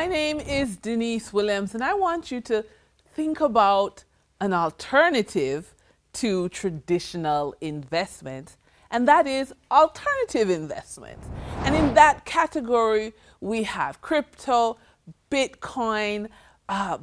My name is Dennise Williams, and I want you to think about an alternative to traditional investments, and that is alternative investments. And in that category, we have crypto, Bitcoin,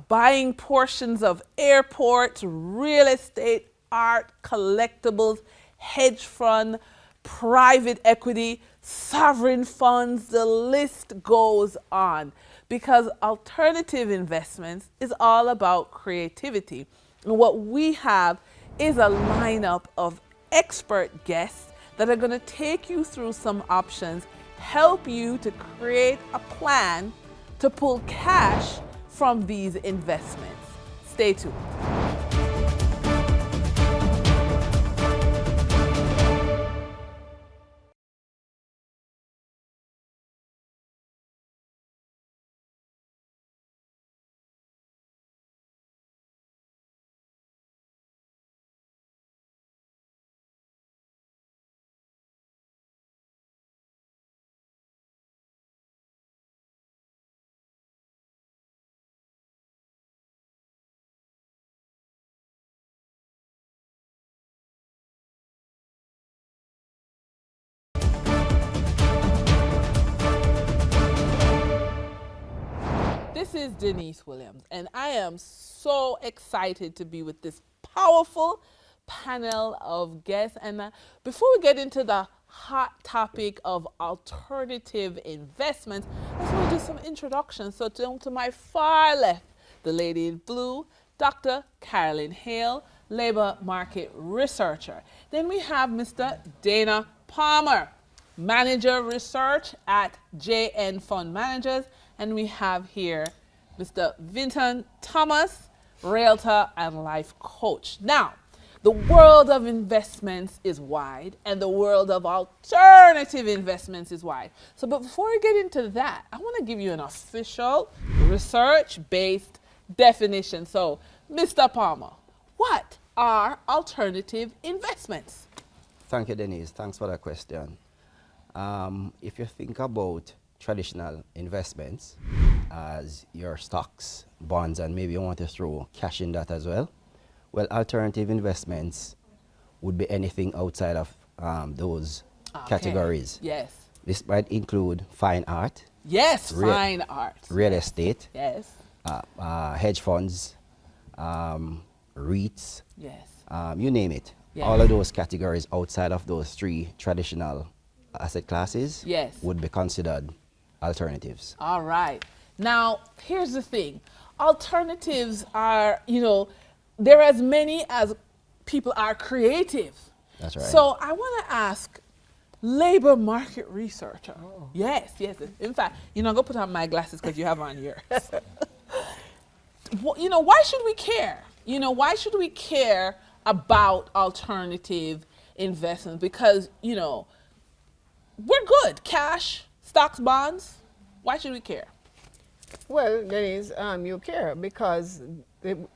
buying portions of airports, real estate, art, collectibles, hedge fund, private equity, sovereign funds, the list goes on. Because alternative investments is all about creativity. And what we have is a lineup of expert guests that are going to take you through some options, help you to create a plan to pull cash from these investments. Stay tuned. This is Dennise Williams, and I am so excited to be with this powerful panel of guests. And before we get into the hot topic of alternative investments, I just want to do some introductions. So to my far left, the lady in blue, Dr. Carolyn Hale, labor market researcher. Then we have Mr. Dana Palmer, manager research at JN Fund Managers. And we have here Mr. Vinton Thomas, realtor and life coach. Now, the world of investments is wide, and the world of alternative investments is wide. So, but before we get into that, I want to give you an official research-based definition. So, Mr. Palmer, what are alternative investments? Thank you, Dennise. Thanks for that question. If you think about traditional investments as your stocks, bonds, and maybe you want to throw cash in that as well. Well, alternative investments would be anything outside of those categories. Yes. This might include fine art. Yes, fine art. Real estate. Yes. Hedge funds, REITs. Yes. You name it. Yes. All of those categories outside of those three traditional asset classes yes. would be considered alternatives. All right. Now, here's the thing. Alternatives are, there are as many as people are creative. That's right. So I want to ask labor market researcher. Oh. Yes. In fact, I'm going to put on my glasses because you have on yours. Why should we care? Why should we care about alternative investments? Because, we're good. Cash, stocks, bonds. Why should we care? Well, Dennise, you care because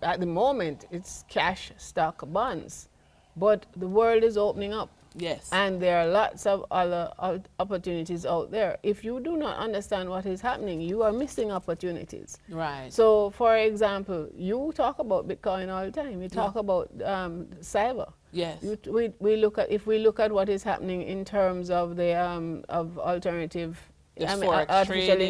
at the moment it's cash, stock, bonds. But the world is opening up. Yes. And there are lots of other opportunities out there. If you do not understand what is happening, you are missing opportunities. Right. So, for example, you talk about Bitcoin all the time. You talk about cyber. Yes. If we look at what is happening in terms of the of alternative artificial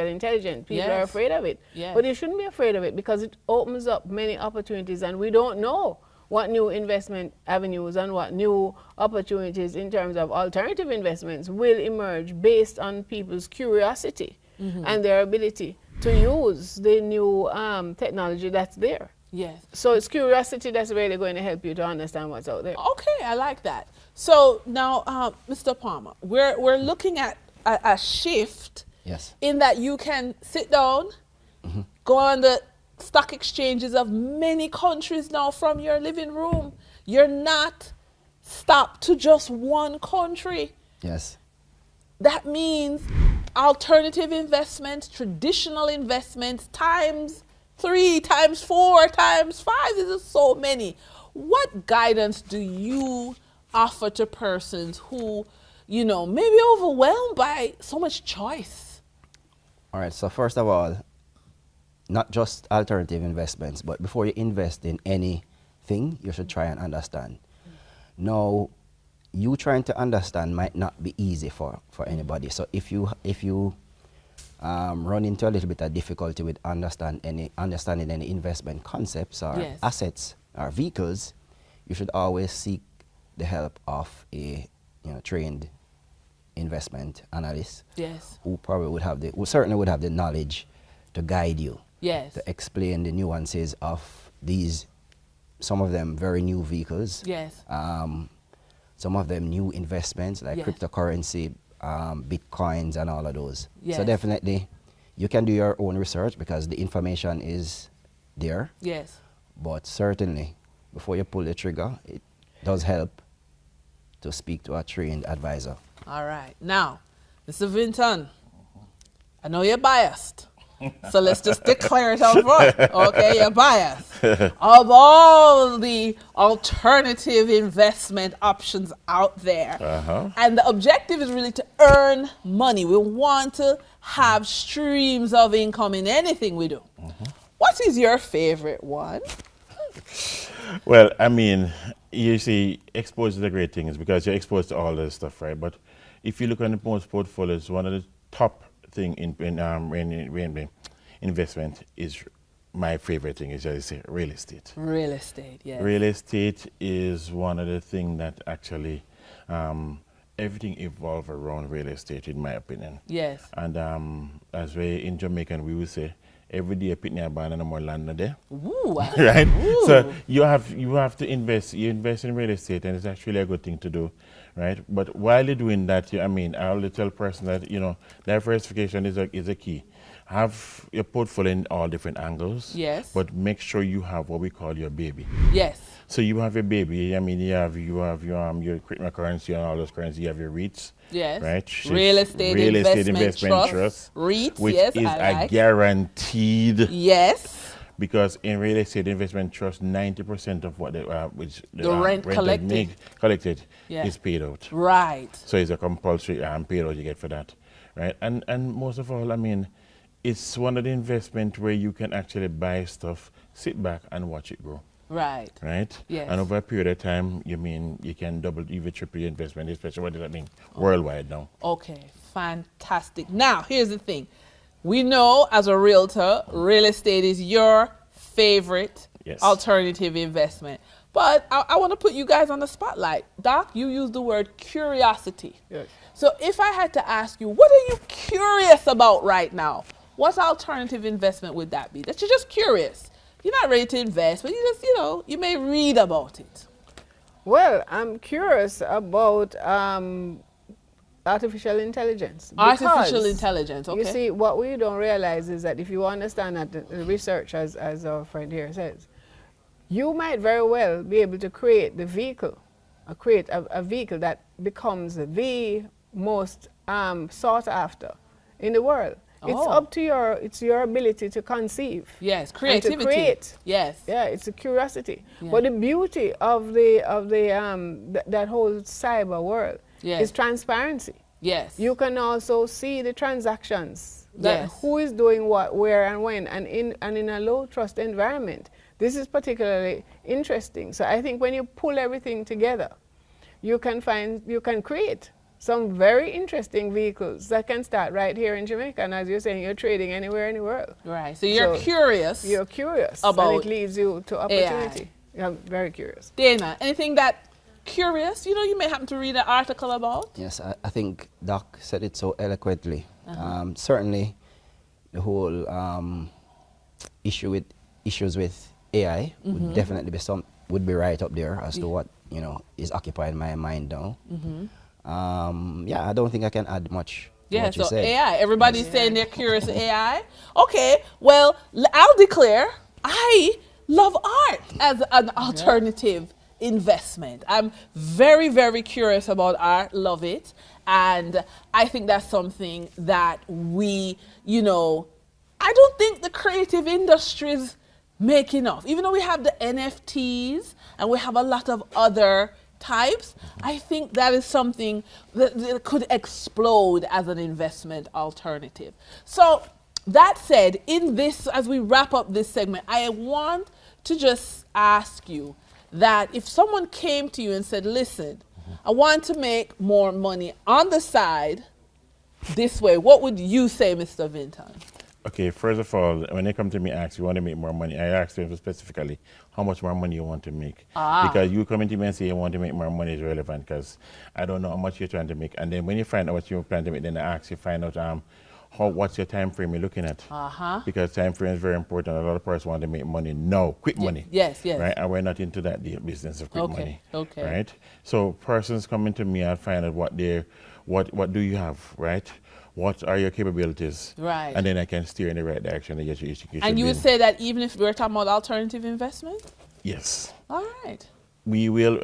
intelligence, people are afraid of it. Yes. But you shouldn't be afraid of it because it opens up many opportunities, and we don't know what new investment avenues and what new opportunities in terms of alternative investments will emerge based on people's curiosity and their ability to use the new technology that's there. Yes. So it's curiosity that's really going to help you to understand what's out there. Okay, I like that. So now, Mr. Palmer, we're looking at a shift. Yes. In that you can sit down, go on the stock exchanges of many countries now from your living room. You're not stopped to just one country. Yes. That means alternative investments, traditional investments, times 3, times 4, times 5. There's so many. What guidance do you offer to persons who, may be overwhelmed by so much choice? All right, so first of all, not just alternative investments, but before you invest in anything, you should try and understand. Now, you trying to understand might not be easy for anybody. So if you run into a little bit of difficulty with understanding any investment concepts or Yes. assets or vehicles, you should always seek the help of a trained investment analyst Yes. who certainly would have the knowledge to guide you, Yes. to explain the nuances of these, some of them very new vehicles, Yes. some of them new investments like Yes. cryptocurrency, bitcoins and all of those. Yes. So definitely you can do your own research because the information is there, Yes. but certainly before you pull the trigger, it does help to speak to a trained advisor. All right. Now, Mr. Vinton, I know you're biased. So let's just declare it out front. Okay, you're biased. Of all the alternative investment options out there, and the objective is really to earn money. We want to have streams of income in anything we do. What is your favorite one? Well, I mean, you see, exposure is a great thing, is because you're exposed to all this stuff, right? But if you look at the most portfolios, one of the top thing in investment is my favorite thing is just say real estate. Real estate, yes. Real estate is one of the things that actually everything evolves around real estate, in my opinion. Yes. And as we in Jamaican, we will say every day pitney a ban and no more land no there. Ooh. Right? Ooh. So you have to invest. You invest in real estate, and it's actually a good thing to do, right? But while you're doing that, I always tell person that diversification is a key. Have your portfolio in all different angles. Yes. But make sure you have what we call your baby. Yes. So you have your baby. You have your cryptocurrency and all those currencies. You have your REITs. Yes. Right. Real estate investment trust. REITs. Which yes, is I like. guaranteed. Yes. Because in real estate investment trust, 90% of what The rent collected. Yeah. is paid out. Right. So it's a compulsory payout you get for that, right? And most of all, it's one of the investment where you can actually buy stuff, sit back and watch it grow. Right. Right? Yes. And over a period of time, you can double, even triple your investment, especially what does that mean? Worldwide now. Okay, fantastic. Now, here's the thing. We know as a realtor, real estate is your favorite alternative investment. But I want to put you guys on the spotlight. Doc, you used the word curiosity. Yes. So if I had to ask you, what are you curious about right now? What alternative investment would that be? That you're just curious. You're not ready to invest, but you just, you may read about it. Well, I'm curious about artificial intelligence. Artificial intelligence, okay. You see, what we don't realize is that if you understand that the research, as our friend here says, you might very well be able to create the vehicle, create a vehicle that becomes the most sought after in the world. It's up to your ability to conceive. Yes, creativity. And to create. Yes. Yeah, it's a curiosity. Yeah. But the beauty of that whole cyber world is transparency. Yes. You can also see the transactions. Yes. Who is doing what, where, and when, and in a low trust environment. This is particularly interesting. So I think when you pull everything together, you can create some very interesting vehicles that can start right here in Jamaica. And as you're saying, you're trading anywhere in the world. Right. So you're curious. You're curious. About and it leads you to opportunity. AI. I'm very curious. Dana, anything that curious, you may happen to read an article about? Yes, I think Doc said it so eloquently. Certainly, the whole issues with AI would definitely would be right up there as to what is occupying my mind now. I don't think I can add much. Yeah, what you so said. AI. Everybody's saying they're curious AI. Okay, well, I'll declare I love art as an alternative investment. I'm very, very curious about art, love it. And I think that's something that we, I don't think the creative industries make enough. Even though we have the NFTs and we have a lot of other types, I think that is something that could explode as an investment alternative. So that said, in this, as we wrap up this segment, I want to just ask you that if someone came to you and said, listen, I want to make more money on the side this way, what would you say, Mr. Vinton? Okay, first of all, when they come to me ask, you want to make more money, I ask them specifically how much more money you want to make. Because you come to me and say you want to make more money is relevant because I don't know how much you're trying to make. And then when you find out what you're planning to make, then I ask you find out what's your time frame you're looking at. Because time frame is very important. A lot of persons want to make money now, quick money. Yes. Right? And we're not into that business of quick money. Okay. Right? So persons coming to me and find out what do you have, right? What are your capabilities? Right. And then I can steer in the right direction to get you execution. And you would say that even if we're talking about alternative investment? Yes. All right. We will,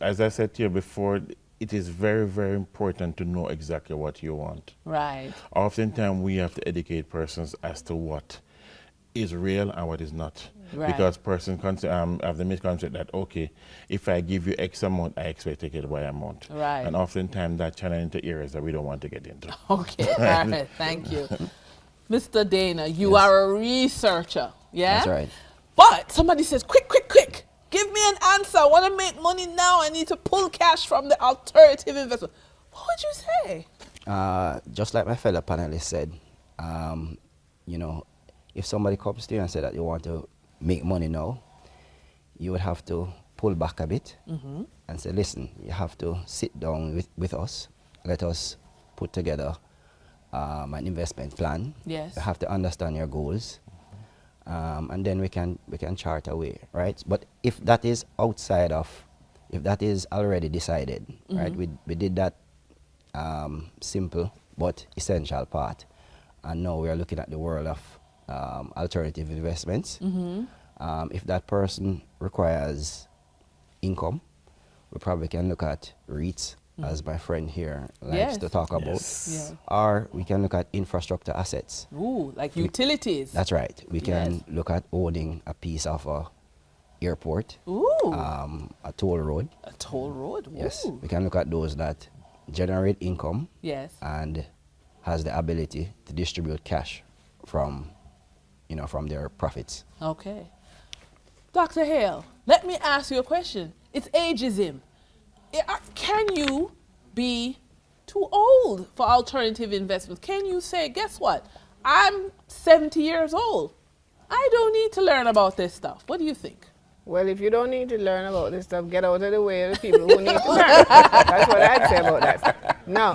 as I said to you before, it is very, very important to know exactly what you want. Right. Oftentimes we have to educate persons as to what is real and what is not. Right. Because persons have the misconception that, okay, if I give you X amount, I expect to get Y amount. Right. And oftentimes that channel into areas that we don't want to get into. Okay, all right, thank you. Mr. Dana, you are a researcher, yeah? That's right. But somebody says, quick, give me an answer. I want to make money now. I need to pull cash from the alternative investment. What would you say? Just like my fellow panelist said, you know, if somebody comes to you and say that you want to make money now, you would have to pull back a bit and say, listen, you have to sit down with us. Let us put together an investment plan. Yes. You have to understand your goals. And then we can chart a way, right? But if that is outside of, if that is already decided, right? We did that simple but essential part. And now we are looking at the world of alternative investments. If that person requires income, we probably can look at REITs, as my friend here likes to talk about. Yeah. Or we can look at infrastructure assets. Ooh, like utilities. That's right. We can look at owning a piece of a airport, Ooh. a toll road. A toll road? Ooh. Yes, we can look at those that generate income and has the ability to distribute cash from, from their profits. Okay. Dr. Hale, let me ask you a question. It's ageism. Can you be too old for alternative investments? Can you say, guess what? I'm 70 years old. I don't need to learn about this stuff. What do you think? Well, if you don't need to learn about this stuff, get out of the way of the people who need to learn. That's what I'd say about that. Now,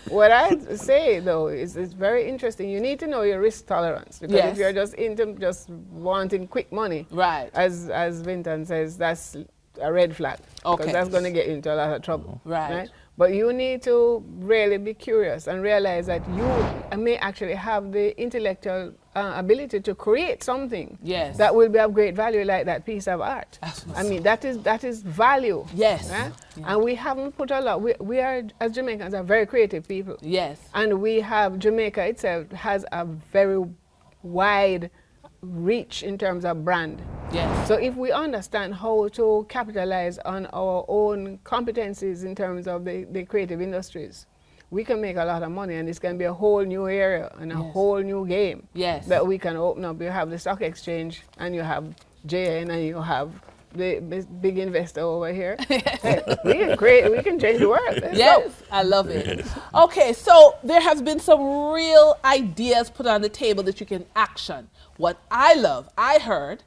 what I'd say, though, is it's very interesting. You need to know your risk tolerance. Because if you're just into just wanting quick money, as Vinton says, that's a red flag. Because that's going to get you into a lot of trouble. Right? But you need to really be curious and realize that you may actually have the intellectual ability to create something that will be of great value, like that piece of art. I mean, that is value. Right? Yeah. And we haven't put a lot. We are, as Jamaicans, are very creative people. Yes. And we have, Jamaica itself has a very wide reach in terms of brand. Yes. So if we understand how to capitalize on our own competencies in terms of the creative industries, we can make a lot of money, and this can be a whole new area and a whole new game that we can open up. You have the stock exchange, and you have JN, and you have the big investor over here. Hey, we can change the world. Let's go. I love it. Okay, so there has been some real ideas put on the table that you can action. What I love, I heard,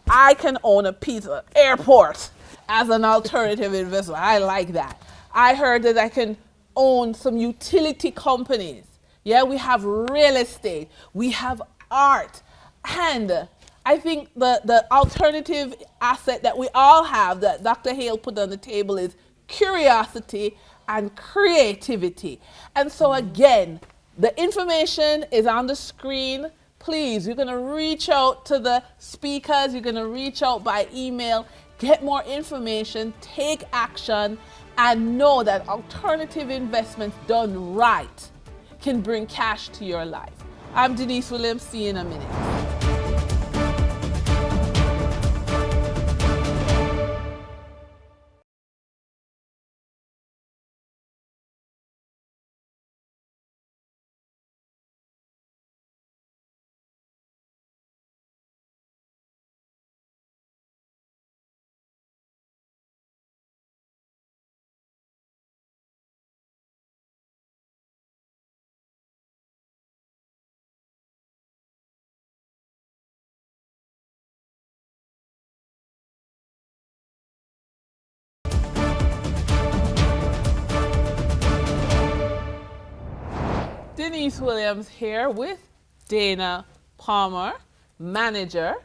I can own a piece of airport as an alternative investment. I like that. I heard that I can own some utility companies. Yeah, we have real estate, we have art, and I think the alternative asset that we all have that Dr. Hale put on the table is curiosity and creativity. And so again, the information is on the screen. Please, you're going to reach out to the speakers. You're going to reach out by email, get more information, take action, and know that alternative investments done right can bring cash to your life. I'm Dennise Williams. See you in a minute. Dennise Williams here with Dana Palmer, manager,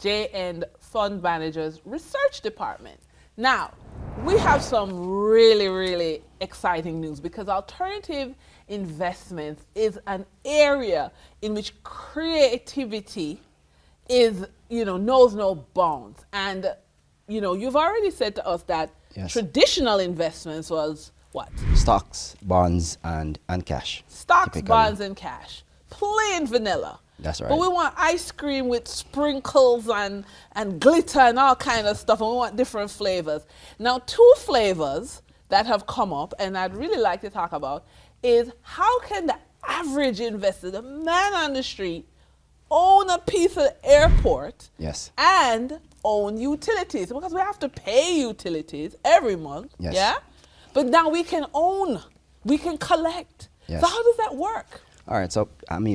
J&D Fund Managers Research Department. Now, we have some really, really exciting news because alternative investments is an area in which creativity is, knows no bounds. And, you've already said to us that Yes. traditional investments was what? Stocks, bonds, and cash. Stocks, typically. bonds, and cash. Plain vanilla. That's right. But we want ice cream with sprinkles and glitter and all kind of stuff, and we want different flavors. Now, two flavors that have come up, and I'd really like to talk about, is how can the average investor, the man on the street, own a piece of the airport Yes. and own utilities? Because we have to pay utilities every month, Yes. yeah? But now we can own, we can collect. Yes. So how does that work? All right, so,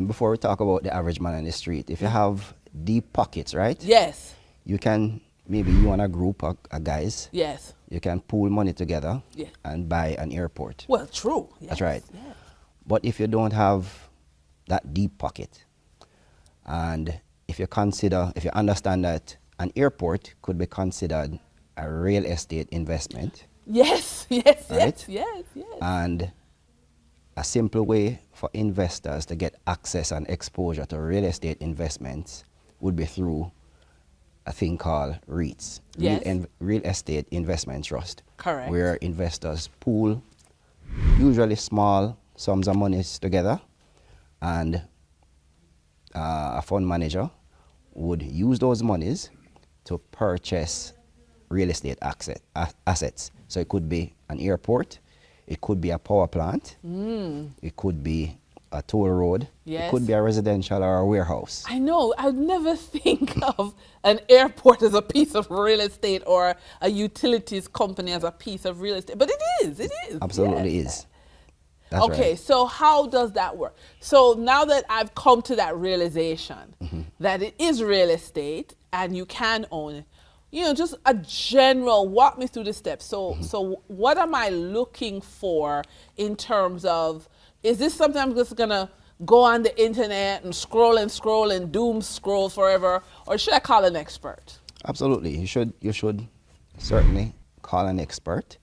before we talk about the average man on the street, if you have deep pockets, right? Yes, You can, maybe you and a group of guys, yes. you can pool money together Yeah. and buy an airport. Well, true. Yes, That's right. yes. But if you don't have that deep pocket, and if you understand that an airport could be considered a real estate investment, Yes, yes, Right? yes. and a simple way for investors to get access and exposure to real estate investments would be through a thing called REITs, Yes. Real Estate Investment Trust. Correct. Where investors pool usually small sums of monies together, and a fund manager would use those monies to purchase real estate assets. So it could be an airport, it could be a power plant, it could be a toll road, Yes. it could be a residential or a warehouse. I know. I'd never think of an airport as a piece of real estate or a utilities company as a piece of real estate. But it is. It is. Absolutely yes. is. That's Okay, right. so how does that work? So now that I've come to that realization that it is real estate and you can own it, just a general, walk me through the steps. So what am I looking for in terms of, is this something I'm just gonna go on the internet and scroll and doom scroll forever, or should I call an expert? Absolutely. You should certainly call an expert,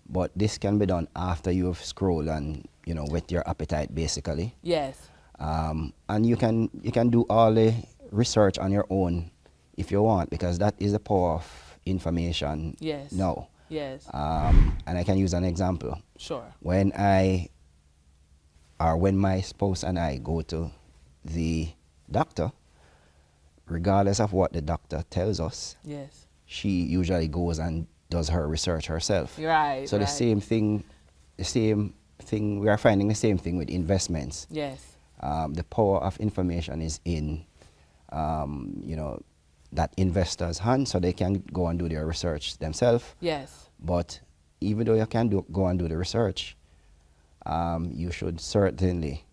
but this can be done after you've scrolled and, whet your appetite basically. Yes. And you can do all the research on your own if you want, because that is the power of information Yes. now. Yes. And I can use an example. Sure. When my spouse and I go to the doctor, regardless of what the doctor tells us, Yes. she usually goes and does her research herself. Right. So the same thing, we are finding the same thing with investments. Yes. The power of information is in, that investor's hand, so they can go and do their research themselves. Yes. But even though you can go and do the research, you should certainly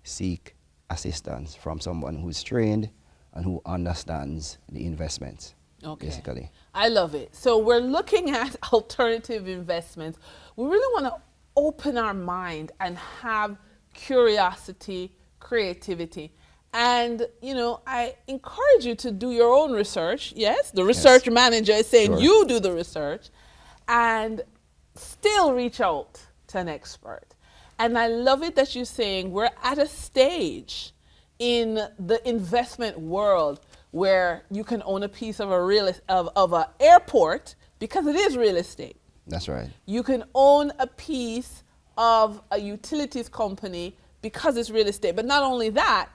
seek assistance from someone who's trained and who understands the investments, basically. I love it. So we're looking at alternative investments. We really want to open our mind and have curiosity, creativity. And, I encourage you to do your own research. Yes, the research manager is saying Sure. you do the research, and still reach out to an expert. And I love it that you're saying we're at a stage in the investment world where you can own a piece of of an airport because it is real estate. That's right. You can own a piece of a utilities company because it's real estate. But not only that,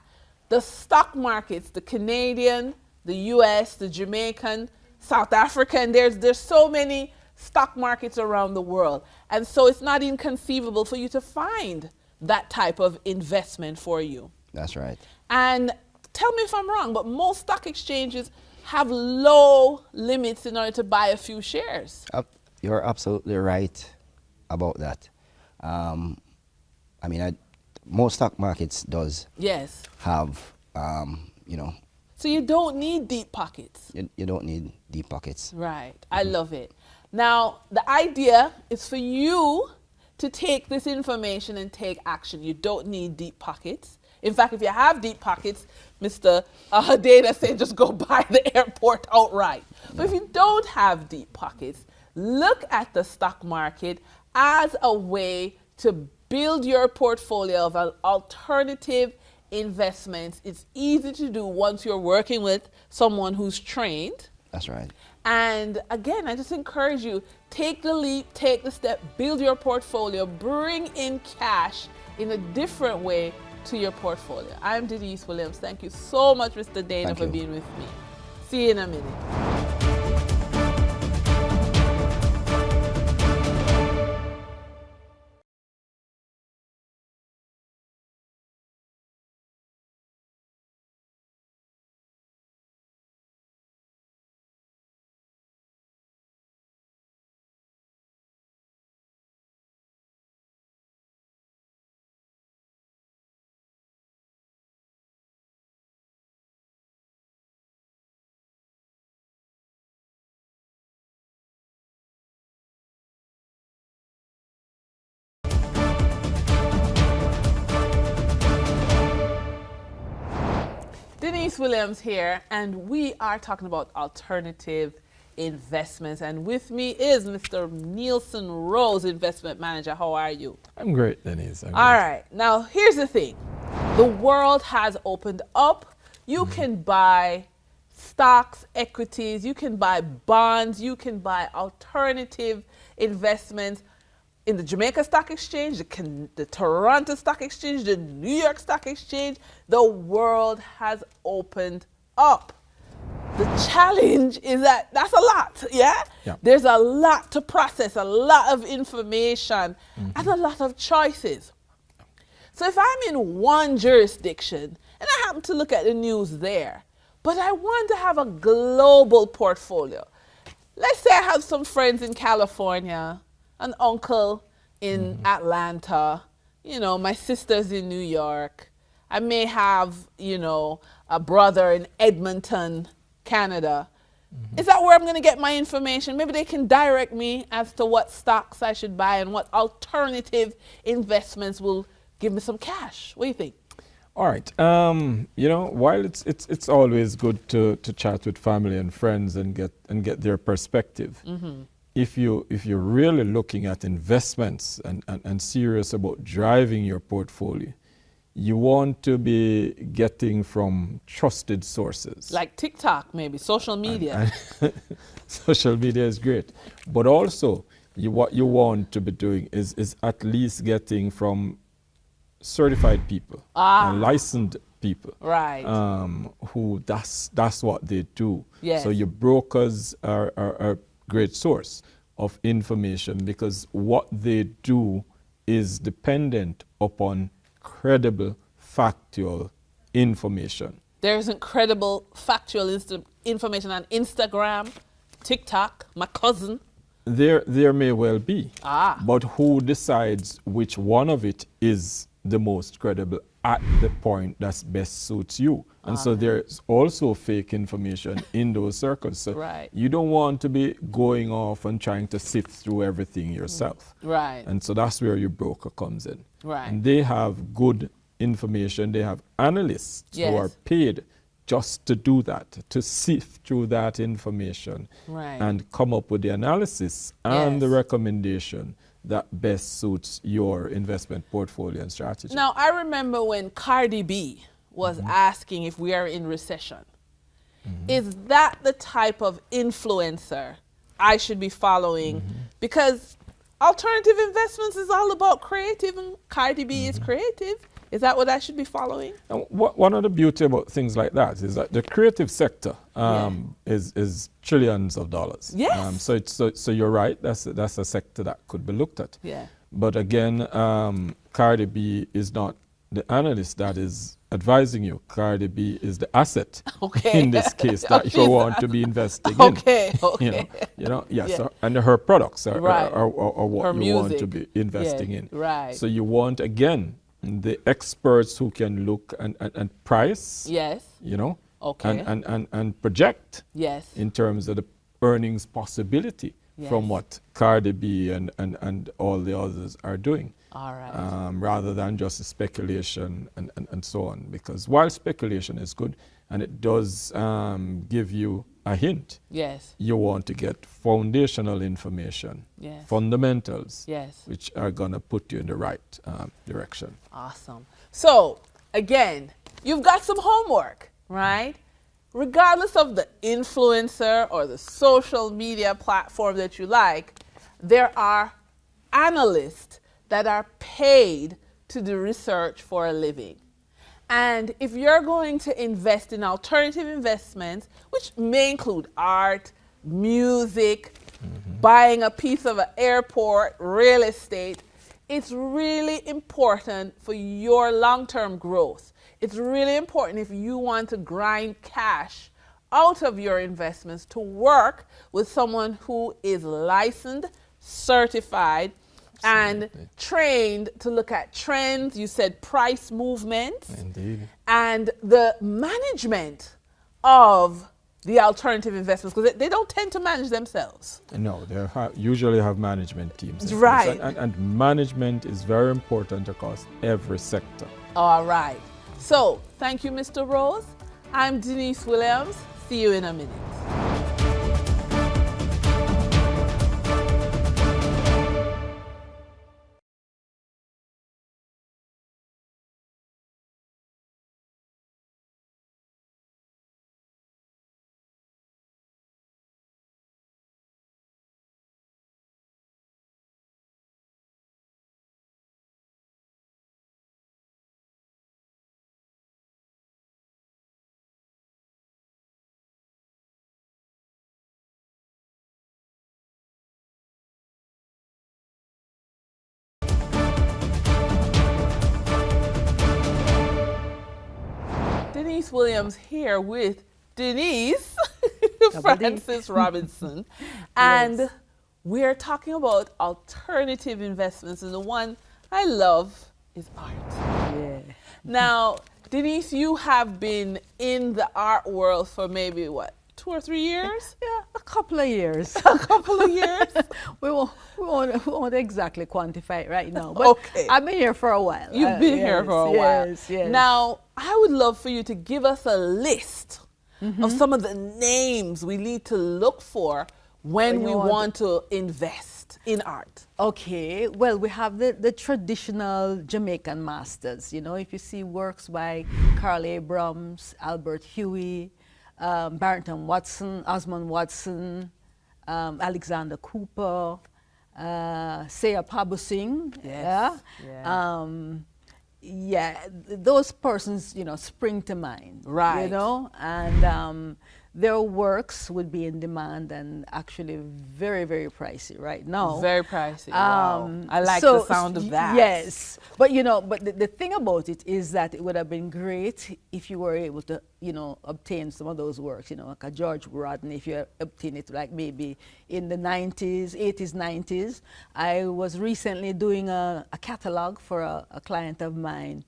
the stock markets, the Canadian, the US, the Jamaican, South African, there's so many stock markets around the world. And so it's not inconceivable for you to find that type of investment for you. That's right. And tell me if I'm wrong, but most stock exchanges have low limits in order to buy a few shares. You're absolutely right about that. Most stock markets does Yes. have, So you don't need deep pockets. you don't need deep pockets. Right. I love it. Now, the idea is for you to take this information and take action. You don't need deep pockets. In fact, if you have deep pockets, Mr. Dana said just go buy the airport outright. But if you don't have deep pockets, look at the stock market as a way to build your portfolio of alternative investments. It's easy to do once you're working with someone who's trained. That's right. And again, I just encourage you, take the leap, take the step, build your portfolio, bring in cash in a different way to your portfolio. I'm Dennise Williams. Thank you so much, Mr. Dana, for being with me. See you in a minute. Dennise Williams here, and we are talking about alternative investments. And with me is Mr. Nielsen Rose, investment manager. How are you? I'm great, Dennise. All right. Now, here's the thing. The world has opened up. You can buy stocks, equities, you can buy bonds, you can buy alternative investments in the Jamaica Stock Exchange, the Toronto Stock Exchange, the New York Stock Exchange. The world has opened up. The challenge is that that's a lot, yeah? There's a lot to process, a lot of information, and a lot of choices. So if I'm in one jurisdiction, and I happen to look at the news there, but I want to have a global portfolio. Let's say I have some friends in California, an uncle in Atlanta, you know, my sister's in New York. I may have, you know, a brother in Edmonton, Canada. Is that where I'm going to get my information? Maybe they can direct me as to what stocks I should buy and what alternative investments will give me some cash. What do you think? All right. You know, while it's always good to chat with family and friends and get their perspective. If you're really looking at investments and serious about driving your portfolio, you want to be getting from trusted sources. Like TikTok, maybe, social media. Social media is great. But also, what you want to be doing is at least getting from certified people and licensed people. Right. Who that's what they do. Yes. So your brokers are a great source of information because what they do is dependent upon credible factual information. There's incredible factual information on Instagram, TikTok, my cousin. There may well be. But who decides which one of it is the most credible at the point that best suits you? And so there's also fake information in those circles. So you don't want to be going off and trying to sift through everything yourself. Right. And so that's where your broker comes in. Right. And they have good information. They have analysts who are paid just to do that, to sift through that information and come up with the analysis and the recommendation that best suits your investment portfolio and strategy. Now, I remember when Cardi B was asking if we are in recession. Is that the type of influencer I should be following? Because alternative investments is all about creative, and Cardi B is creative. Is that what I should be following? And one of the beauty about things like that is that the creative sector is trillions of dollars. Yes. So you're right. That's a sector that could be looked at. Yeah. But again, Cardi B is not the analyst that is advising you. Cardi B is the asset in this case that you want to be investing in. So, and her products are what her you want to be investing in. Right. So you want, again, the experts who can look and price. Yes. You know. Okay. And project. Yes. In terms of the earnings possibility from Yes. what Cardi B and all the others are doing. All right. Rather than just speculation and so on. Because while speculation is good and it does give you a hint, Yes. you want to get foundational information, Yes. fundamentals, Yes. which are going to put you in the right direction. Awesome. So, again, you've got some homework, right? Regardless of the influencer or the social media platform that you like, there are analysts that are paid to do research for a living. And if you're going to invest in alternative investments, which may include art, music, buying a piece of an airport, real estate, it's really important for your long-term growth. It's really important if you want to grind cash out of your investments to work with someone who is licensed, certified, and trained to look at trends. You said price movements. Indeed. And the management of the alternative investments, because they don't tend to manage themselves. No, they usually have management teams. in Right. place. And management is very important across every sector. All right. So, thank you, Mr. Rose. I'm Dennise Williams. See you in a minute. Dennise Williams here with Dennise Francis Robinson. And Yes. we're talking about alternative investments. And the one I love is art. Yeah. Now, Dennise, you have been in the art world for maybe what, 2 or 3 years? Yeah, a couple of years. A couple of years? we won't exactly quantify it right now. But Okay. I've been here for a while. You've been here Yes, for a while. Yes, yes. Now, I would love for you to give us a list of some of the names we need to look for when we want to invest in art. Okay, well, we have the traditional Jamaican masters. You know, if you see works by Carl Abrams, Albert Huey, Barrington Watson, Osmond Watson, Alexander Cooper, Seya Pabu Singh. Yes, Yeah. Yeah, those persons, you know, spring to mind. Right. You know, and their works would be in demand and actually very, very pricey right now. Very pricey. Wow. I like so, the sound of that. Yes, but you know, but the thing about it is that it would have been great if you were able to, you know, obtain some of those works. You know, like a George Rodney, if you obtain it like maybe in the 90s, 80s, 90s. I was recently doing a catalog for a client of mine.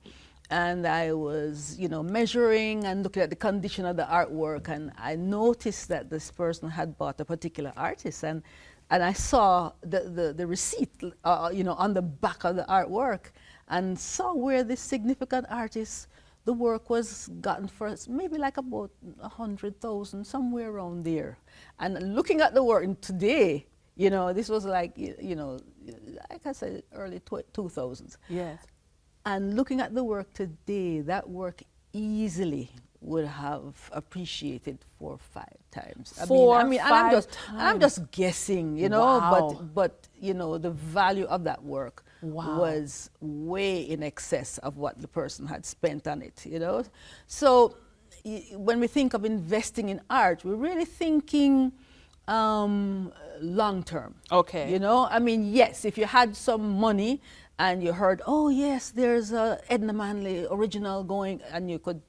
And I was, you know, measuring and looking at the condition of the artwork, and I noticed that this person had bought a particular artist, and I saw the receipt, you know, on the back of the artwork, and saw where this significant artist, the work was gotten for maybe like about 100,000, somewhere around there. And looking at the work today, you know, this was like, you know, like I said, early 2000s. Yes. And looking at the work today, that work easily would have appreciated 4 or 5 times. I'm just guessing, you know, Wow. but you know, the value of that work Wow. was way in excess of what the person had spent on it, you know. So when we think of investing in art, we're really thinking long term. Okay. You know, I mean, yes, if you had some money and you heard, oh yes, there's a Edna Manley original going, and you could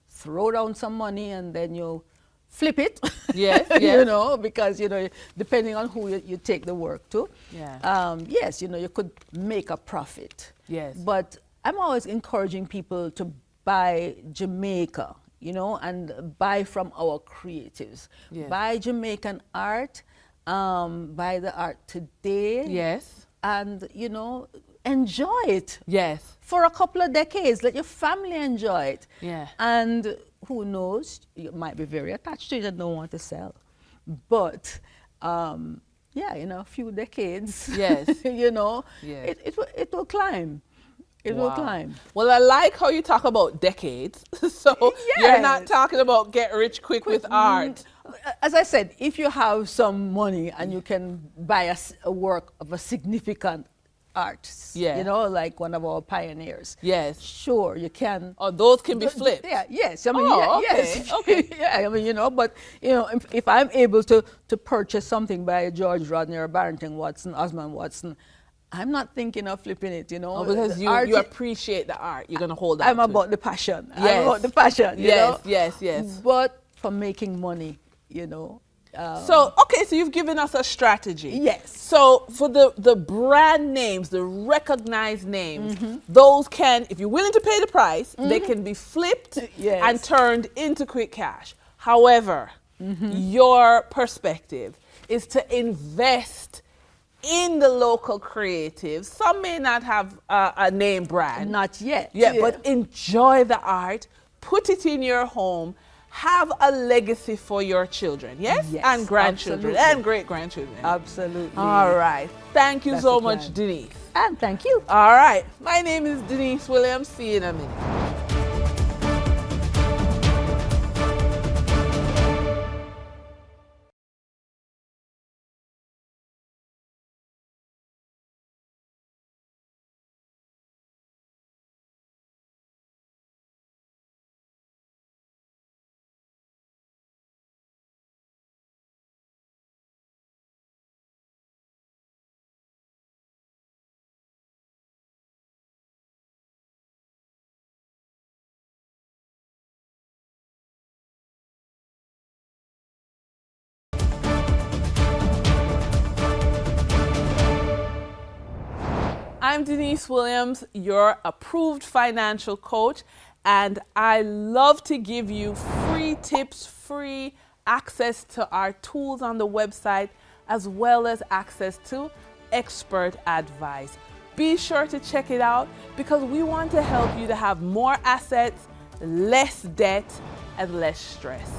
throw down some money and then you flip it. Yes, You yes. know, because, you know, depending on who you take the work to. Yeah. Yes, you know, you could make a profit. Yes. But I'm always encouraging people to buy Jamaica, you know, and buy from our creatives. Yes. Buy Jamaican art, buy the art today. Yes. And, you know, enjoy it. Yes. For a couple of decades. Let your family enjoy it. Yeah. And who knows, you might be very attached to it and don't want to sell. But, yeah, in a few decades, Yes. you know, Yes. it will climb. It will climb. Well, I like how you talk about decades. So you're not Yes. talking about get rich quick with art. As I said, if you have some money and you can buy a work of a significant artist, Yeah. you know, like one of our pioneers. Yes. Sure, you can. Oh, those can be flipped. Yeah, yes. I mean, Oh, yeah, okay, yes. okay. Yeah, I mean, you know, but, you know, if I'm able to purchase something by George Rodney or Barrington Watson, Osman Watson, I'm not thinking of flipping it, you know. Oh, because The you art- appreciate the art. You're going to hold on I'm to it. about the passion. Yes. I'm about the passion, you know. Yes. But for making money, you know. So you've given us a strategy. Yes. So for the brand names, the recognized names, Mm-hmm. those can, if you're willing to pay the price, they can be flipped Yes. and turned into quick cash. However, Mm-hmm. your perspective is to invest in the local creatives. Some may not have a name brand. Not yet. Yeah, but enjoy the art, put it in your home, have a legacy for your children, yes? Yes, And grandchildren absolutely. and great-grandchildren. Absolutely. All right. Thank you That's so the much, plan. Dennise. And thank you. All right. My name is Dennise Williams. See you in a minute. I'm Dennise Williams, your approved financial coach, and I love to give you free tips, free access to our tools on the website, as well as access to expert advice. Be sure to check it out because we want to help you to have more assets, less debt, and less stress.